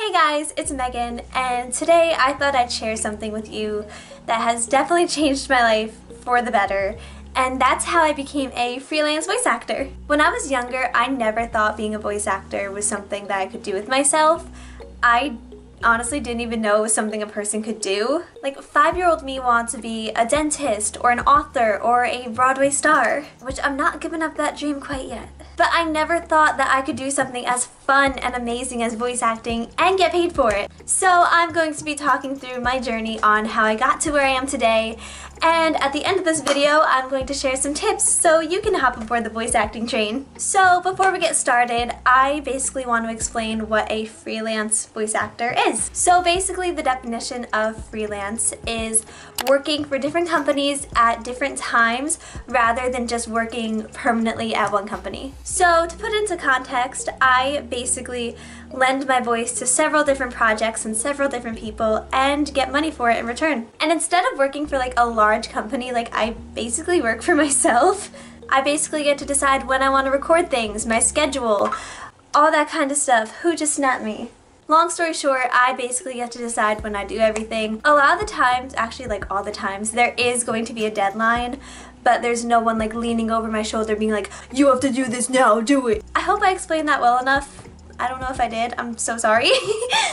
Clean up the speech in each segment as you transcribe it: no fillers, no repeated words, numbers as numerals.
Hey guys, it's Megan, and today I thought I'd share something with you that has definitely changed my life for the better, and that's how I became a freelance voice actor. When I was younger, I never thought being a voice actor was something that I could do with myself. I honestly didn't even know it was something a person could do. Like, 5-year-old me wants to be a dentist or an author or a Broadway star, which I'm not giving up that dream quite yet. But I never thought that I could do something as fun and amazing as voice acting and get paid for it. So I'm going to be talking through my journey on how I got to where I am today, and at the end of this video I'm going to share some tips so you can hop aboard the voice acting train. So before we get started, I basically want to explain what a freelance voice actor is. So basically the definition of freelance is working for different companies at different times rather than just working permanently at one company. So to put into context, I basically lend my voice to several different projects and several different people and get money for it in return. And instead of working for like a large company, like I basically work for myself. I basically get to decide when I want to record things, my schedule, all that kind of stuff. Who just snapped me? Long story short, I basically get to decide when I do everything. A lot of the times, actually like all the times, there is going to be a deadline, but there's no one like leaning over my shoulder being like, you have to do this now, do it. I hope I explained that well enough. I don't know if I did, I'm so sorry.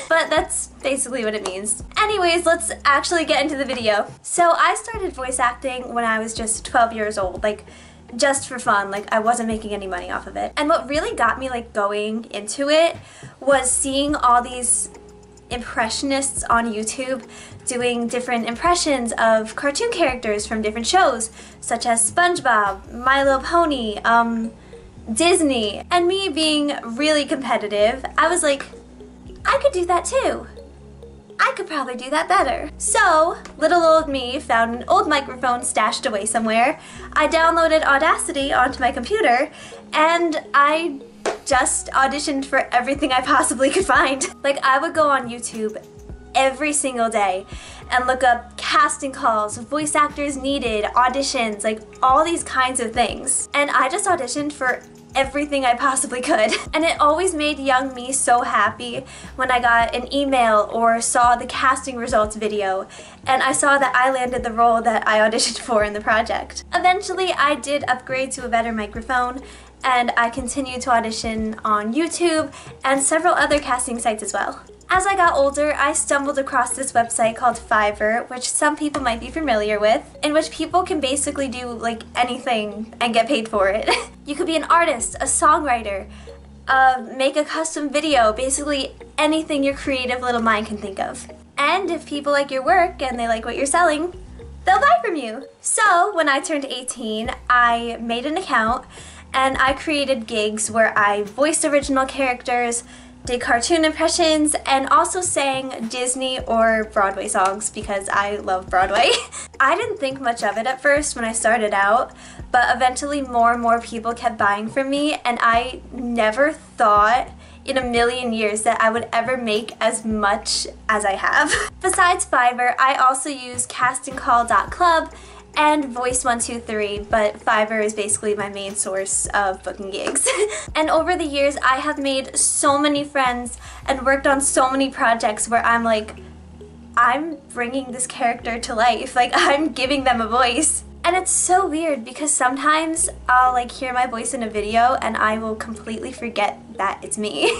But that's basically what it means. Anyways, let's actually get into the video. So I started voice acting when I was just 12 years old, like just for fun, like I wasn't making any money off of it. And what really got me like going into it was seeing all these impressionists on YouTube doing different impressions of cartoon characters from different shows, such as SpongeBob, My Little Pony, Disney. And me being really competitive, I was like, I could do that too. I could probably do that better. So, little old me found an old microphone stashed away somewhere. I downloaded Audacity onto my computer, and I just auditioned for everything I possibly could find. Like, I would go on YouTube every single day and look up casting calls, voice actors needed, auditions, like all these kinds of things. And I just auditioned for everything I possibly could. And it always made young me so happy when I got an email or saw the casting results video and I saw that I landed the role that I auditioned for in the project. Eventually I did upgrade to a better microphone, and I continued to audition on YouTube and several other casting sites as well. As I got older, I stumbled across this website called Fiverr, which some people might be familiar with, in which people can basically do like anything and get paid for it. You could be an artist, a songwriter, make a custom video, basically anything your creative little mind can think of. And if people like your work and they like what you're selling, they'll buy from you. So when I turned 18, I made an account and I created gigs where I voiced original characters, did cartoon impressions, and also sang Disney or Broadway songs because I love Broadway. I didn't think much of it at first when I started out, but eventually more and more people kept buying from me, and I never thought in a million years that I would ever make as much as I have. Besides Fiverr, I also use castingcall.club and Voice123, but Fiverr is basically my main source of booking gigs. And over the years, I have made so many friends and worked on so many projects where I'm like, I'm bringing this character to life, like I'm giving them a voice. And it's so weird because sometimes I'll like hear my voice in a video and I will completely forget that it's me.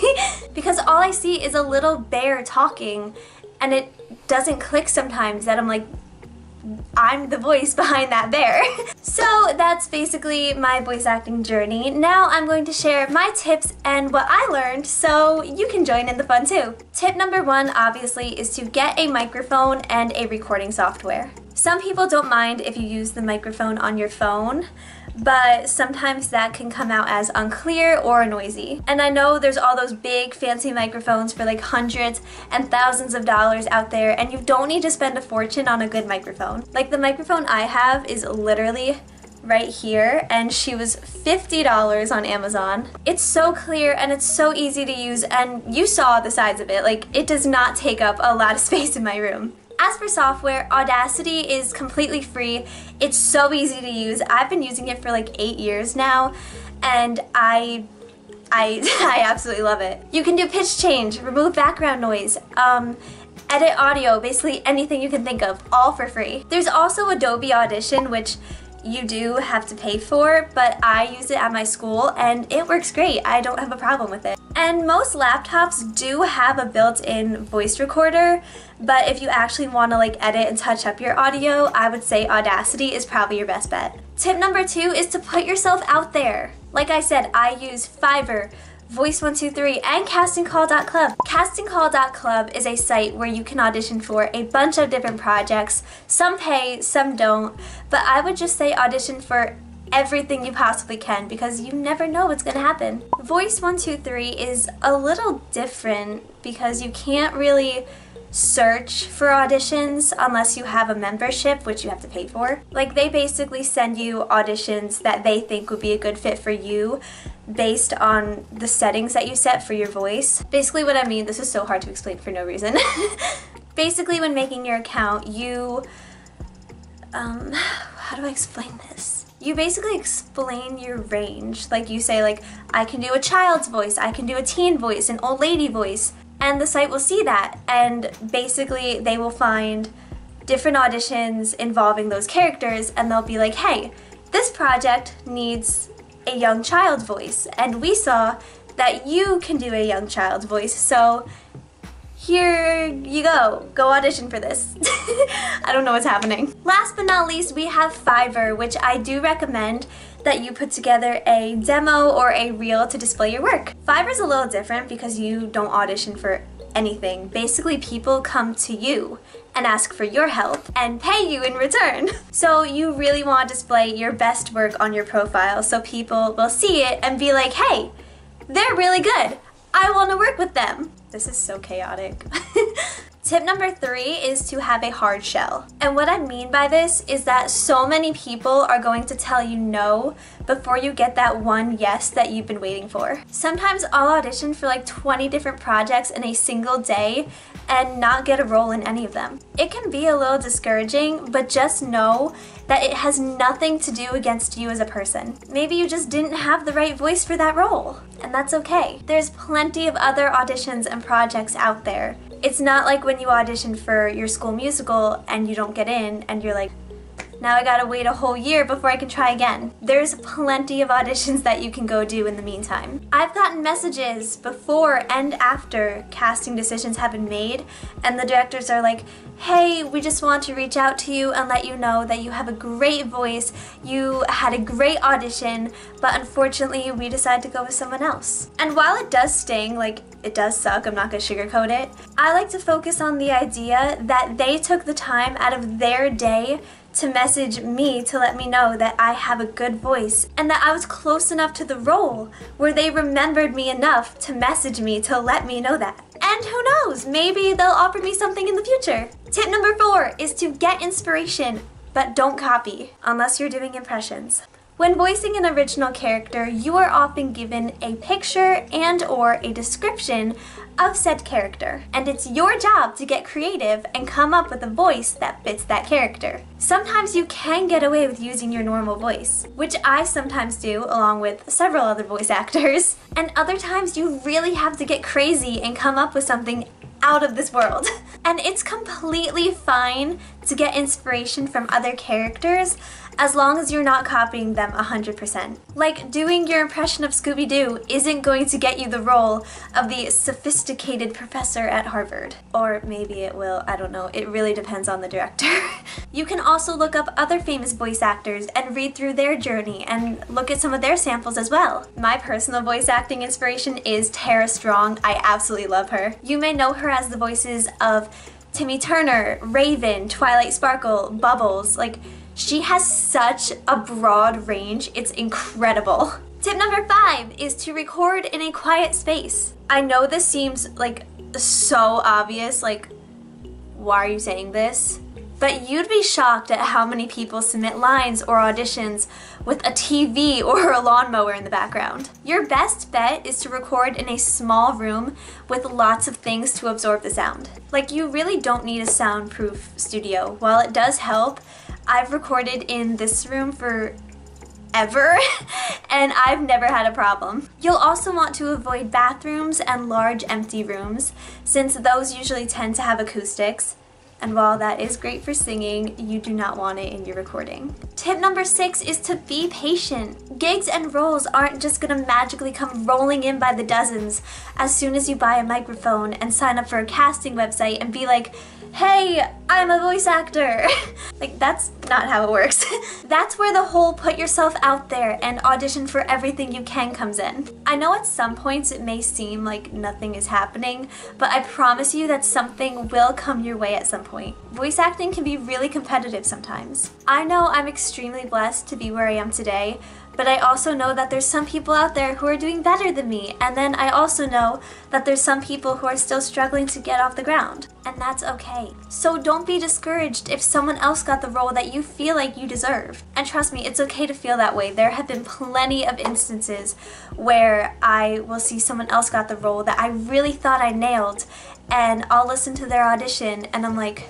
Because all I see is a little bear talking, and it doesn't click sometimes that I'm like, I'm the voice behind that bear. So that's basically my voice acting journey. Now I'm going to share my tips and what I learned so you can join in the fun too. Tip number 1, obviously, is to get a microphone and a recording software. Some people don't mind if you use the microphone on your phone, but sometimes that can come out as unclear or noisy. And I know there's all those big fancy microphones for like hundreds and thousands of dollars out there, and you don't need to spend a fortune on a good microphone. Like the microphone I have is literally right here, and she was $50 on Amazon. It's so clear and it's so easy to use, and you saw the size of it. Like, it does not take up a lot of space in my room. As for software, Audacity is completely free. It's so easy to use. I've been using it for like 8 years now, and I I absolutely love it. You can do pitch change, remove background noise, edit audio, basically anything you can think of, all for free. There's also Adobe Audition, which you do have to pay for, but I use it at my school and it works great. I don't have a problem with it. And most laptops do have a built-in voice recorder, but if you actually want to like edit and touch up your audio, I would say Audacity is probably your best bet. Tip number 2 is to put yourself out there. Like I said, I use Fiverr, Voice123, and castingcall.club. Castingcall.club is a site where you can audition for a bunch of different projects. Some pay, some don't, but I would just say audition for everything you possibly can because you never know what's gonna happen. Voice123 is a little different because you can't really search for auditions unless you have a membership, which you have to pay for. Like, they basically send you auditions that they think would be a good fit for you based on the settings that you set for your voice. Basically what I mean, this is so hard to explain for no reason. Basically, when making your account, you, how do I explain this? You basically explain your range. Like, you say, like, I can do a child's voice, I can do a teen voice, an old lady voice, and the site will see that, and basically they will find different auditions involving those characters, and they'll be like, hey, this project needs a young child's voice, and we saw that you can do a young child's voice, so here you go audition for this. I don't know what's happening. Last but not least, we have Fiverr, which I do recommend that you put together a demo or a reel to display your work. Fiverr's a little different because you don't audition for anything. Basically, people come to you and ask for your help and pay you in return. So you really want to display your best work on your profile so people will see it and be like, hey, they're really good. I want to work with them. This is so chaotic. Tip number 3 is to have a hard shell. And what I mean by this is that so many people are going to tell you no before you get that one yes that you've been waiting for. Sometimes I'll audition for like 20 different projects in a single day and not get a role in any of them. It can be a little discouraging, but just know that it has nothing to do against you as a person. Maybe you just didn't have the right voice for that role, and that's okay. There's plenty of other auditions and projects out there. It's not like when you audition for your school musical and you don't get in and you're like, now I gotta wait a whole year before I can try again. There's plenty of auditions that you can go do in the meantime. I've gotten messages before and after casting decisions have been made, and the directors are like, hey, we just want to reach out to you and let you know that you have a great voice, you had a great audition, but unfortunately we decided to go with someone else. And while it does sting, like it does suck, I'm not gonna sugarcoat it, I like to focus on the idea that they took the time out of their day to message me to let me know that I have a good voice and that I was close enough to the role where they remembered me enough to message me to let me know that. And who knows, maybe they'll offer me something in the future. Tip number 4 is to get inspiration, but don't copy, unless you're doing impressions. When voicing an original character, you are often given a picture and/or a description of said character, and it's your job to get creative and come up with a voice that fits that character. Sometimes you can get away with using your normal voice, which I sometimes do along with several other voice actors, and other times you really have to get crazy and come up with something out of this world. And it's completely fine to get inspiration from other characters as long as you're not copying them 100%. Like, doing your impression of Scooby-Doo isn't going to get you the role of the sophisticated professor at Harvard. Or maybe it will, I don't know, it really depends on the director. You can also look up other famous voice actors and read through their journey and look at some of their samples as well. My personal voice acting inspiration is Tara Strong. I absolutely love her. You may know her as the voices of Timmy Turner, Raven, Twilight Sparkle, Bubbles. Like, she has such a broad range, it's incredible. Tip number 5 is to record in a quiet space. I know this seems like so obvious, like, why are you saying this? But you'd be shocked at how many people submit lines or auditions with a TV or a lawnmower in the background. Your best bet is to record in a small room with lots of things to absorb the sound. Like, you really don't need a soundproof studio. While it does help, I've recorded in this room for ever, and I've never had a problem. You'll also want to avoid bathrooms and large empty rooms, since those usually tend to have acoustics. And while that is great for singing, you do not want it in your recording. Tip number 6 is to be patient. Gigs and roles aren't just gonna magically come rolling in by the dozens as soon as you buy a microphone and sign up for a casting website and be like, hey, I'm a voice actor. Like, that's not how it works. That's where the whole put yourself out there and audition for everything you can comes in. I know at some points it may seem like nothing is happening, but I promise you that something will come your way at some point. Voice acting can be really competitive sometimes. I know I'm extremely blessed to be where I am today, but I also know that there's some people out there who are doing better than me, and then I also know that there's some people who are still struggling to get off the ground, and that's okay. So don't be discouraged if someone else got the role that you feel like you deserve. And trust me, it's okay to feel that way. There have been plenty of instances where I will see someone else got the role that I really thought I nailed, and I'll listen to their audition and I'm like,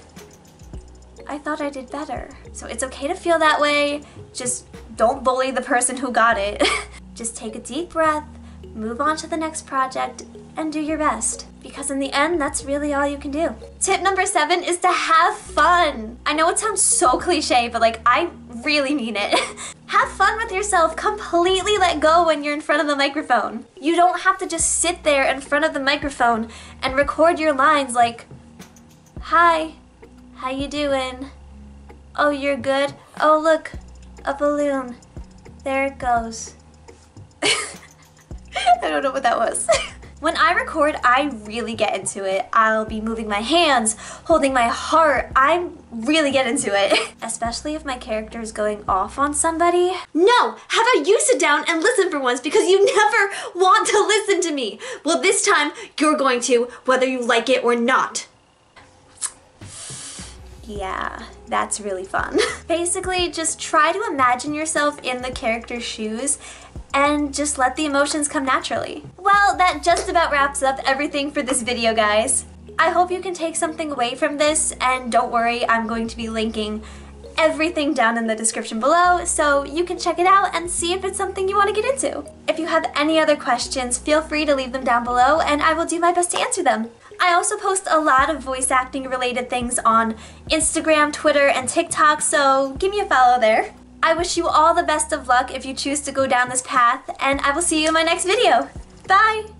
I thought I did better. So it's okay to feel that way. Just don't bully the person who got it. Just take a deep breath, move on to the next project, and do your best. Because in the end, that's really all you can do. Tip number 7 is to have fun. I know it sounds so cliche, but like, I really mean it. Have fun with yourself. Completely let go when you're in front of the microphone. You don't have to just sit there in front of the microphone and record your lines like, hi, how you doing? Oh, you're good? Oh, look, a balloon. There it goes. I don't know what that was. When I record, I really get into it. I'll be moving my hands, holding my heart. I really get into it. Especially if my character is going off on somebody. No! How about you sit down and listen for once, because you never want to listen to me. Well, this time you're going to, whether you like it or not. Yeah, that's really fun. Basically, just try to imagine yourself in the character's shoes and just let the emotions come naturally. Well, that just about wraps up everything for this video, guys. I hope you can take something away from this, and don't worry, I'm going to be linking everything down in the description below so you can check it out and see if it's something you want to get into. If you have any other questions, feel free to leave them down below and I will do my best to answer them. I also post a lot of voice acting related things on Instagram, Twitter, and TikTok, so give me a follow there. I wish you all the best of luck if you choose to go down this path, and I will see you in my next video. Bye!